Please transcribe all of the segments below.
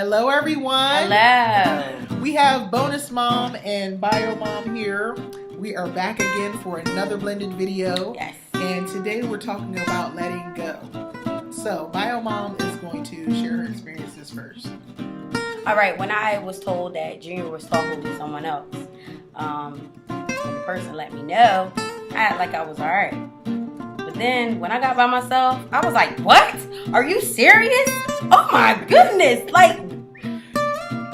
Hello, everyone. Hello. We have Bonus Mom and Bio Mom here. We are back again for another blended video. Yes. And today we're talking about letting go. So, Bio Mom is going to share her experiences first. All right. When I was told that Junior was talking to someone else, and the person let me know, I act like I was all right. But then when I got by myself, I was like, what? Are you serious? Oh my goodness. Like,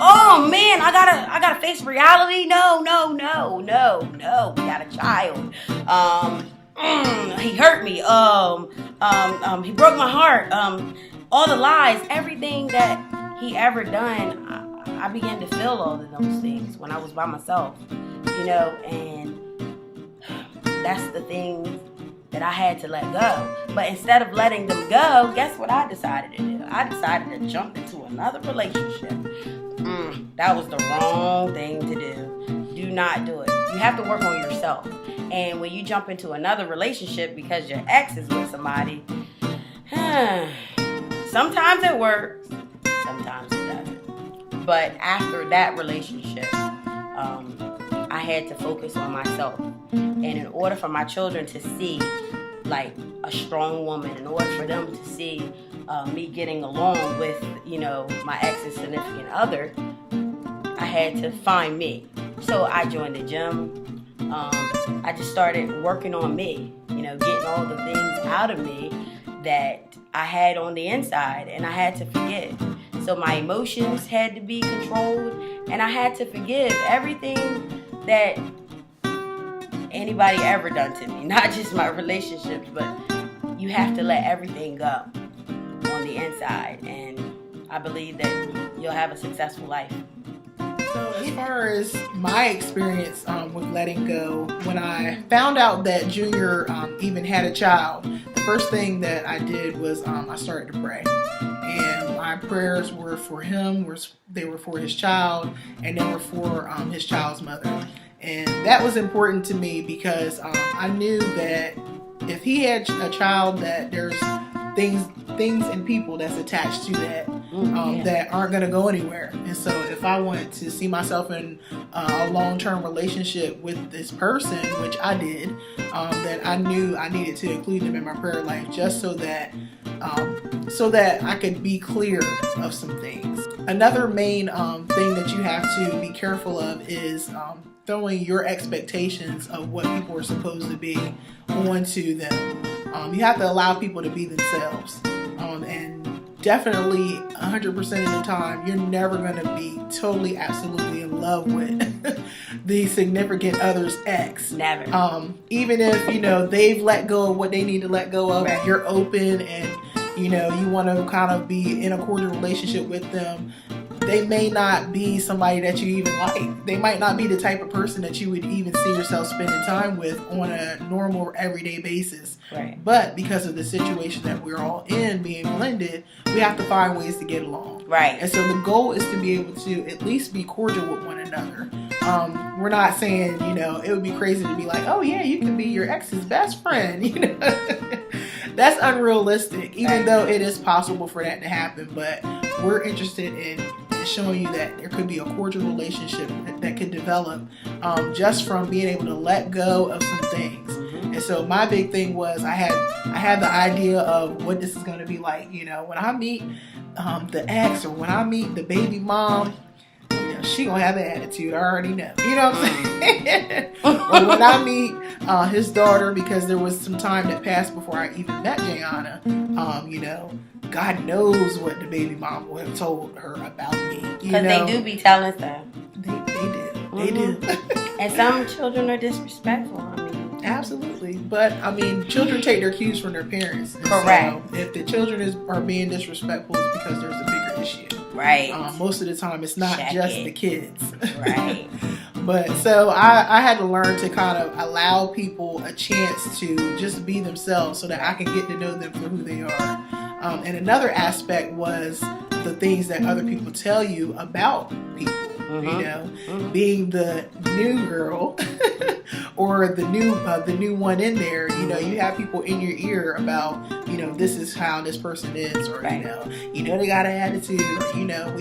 oh man, I gotta face reality. No. We got a child. He hurt me. He broke my heart. All the lies, everything that he ever done, I began to feel all of those things when I was by myself, and that's the thing that I had to let go. But instead of letting them go, guess what I decided to do? I decided to jump into another relationship. That was the wrong thing to do. Do not do it. You have to work on yourself. And when you jump into another relationship because your ex is with somebody, sometimes it works, sometimes it doesn't. But after that relationship, I had to focus on myself. And in order for my children to see like a strong woman, in order for them to see me getting along with, my ex's significant other, I had to find me. So I joined the gym. I just started working on me, getting all the things out of me that I had on the inside, and I had to forgive. So my emotions had to be controlled, and I had to forgive everything that anybody ever done to me, not just my relationships, but you have to let everything go on the inside, and I believe that you'll have a successful life. So as far as my experience with letting go, when I found out that Junior even had a child, the first thing that I did was I started to pray. And my prayers were for him, they were for his child, and they were for his child's mother. And that was important to me because I knew that if he had a child, that there's things and people that's attached to that that aren't going to go anywhere. And so if I wanted to see myself in a long-term relationship with this person, which I did, that I knew I needed to include them in my prayer life just so that I could be clear of some things. Another main thing that you have to be careful of is throwing your expectations of what people are supposed to be onto them. You have to allow people to be themselves. And definitely 100% of the time, you're never going to be totally, absolutely in love with the significant other's ex. Never. Even if, they've let go of what they need to let go of, right. You're open and, you want to kind of be in a cordial relationship with them. They may not be somebody that you even like. They might not be the type of person that you would even see yourself spending time with on a normal, everyday basis. Right. But because of the situation that we're all in, being blended, we have to find ways to get along. Right. And so the goal is to be able to at least be cordial with one another. We're not saying, it would be crazy to be like, oh yeah, you can be your ex's best friend. That's unrealistic, even though it is possible for that to happen. But we're interested in showing you that there could be a cordial relationship that could develop just from being able to let go of some things. And so my big thing was I had the idea of what this is going to be like. When I meet the ex or when I meet the baby mom, she gonna have an attitude. I already know. You know what I'm saying? Or when I meet his daughter, because there was some time that passed before I even met Jayana, God knows what the baby mom would have told her about me. Because they do be telling stuff. They do. And some children are disrespectful. Absolutely. But, children take their cues from their parents. Correct. So if the children are being disrespectful, it's because there's a bigger issue. Right. Most of the time, it's not the kids. Right. But so I had to learn to kind of allow people a chance to just be themselves so that I can get to know them for who they are. And another aspect was the things that other people tell you about people. Being the new girl or the new one in there, you know, you have people in your ear about, you know, this is how this person is, or Right. you know they got an attitude, or you know,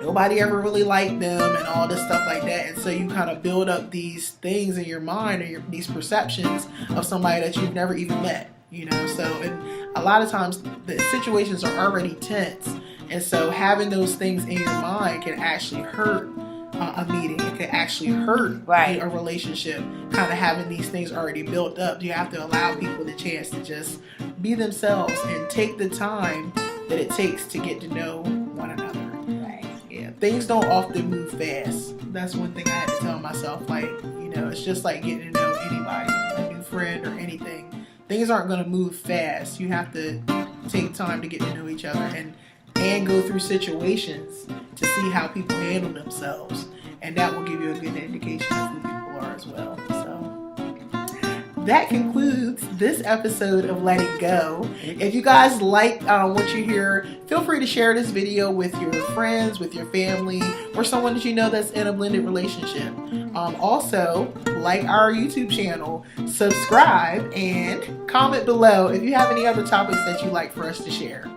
nobody ever really liked them, and all this stuff like that. And so you kind of build up these things in your mind, or these perceptions of somebody that you've never even met, you know. So, and a lot of times the situations are already tense, and so having those things in your mind can actually hurt a meeting. It can actually hurt Right. a relationship, kind of having these things already built up. You have to allow people the chance to just be themselves and take the time that it takes to get to know one another. Right. Yeah, things don't often move fast. That's one thing I had to tell myself. Like, you know, it's just like getting to know anybody, a new friend or anything. Things aren't going to move fast. You have to take time to get to know each other and go through situations to see how people handle themselves, and that will give you a good indication of who people are as well. So that concludes this episode of Letting Go. If you guys like what you hear, feel free to share this video with your friends, with your family, or someone that you know that's in a blended relationship. Also, like our YouTube channel, subscribe, and comment below if you have any other topics that you'd like for us to share.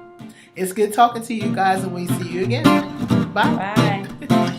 It's good talking to you guys, and we see you again. Bye. Bye.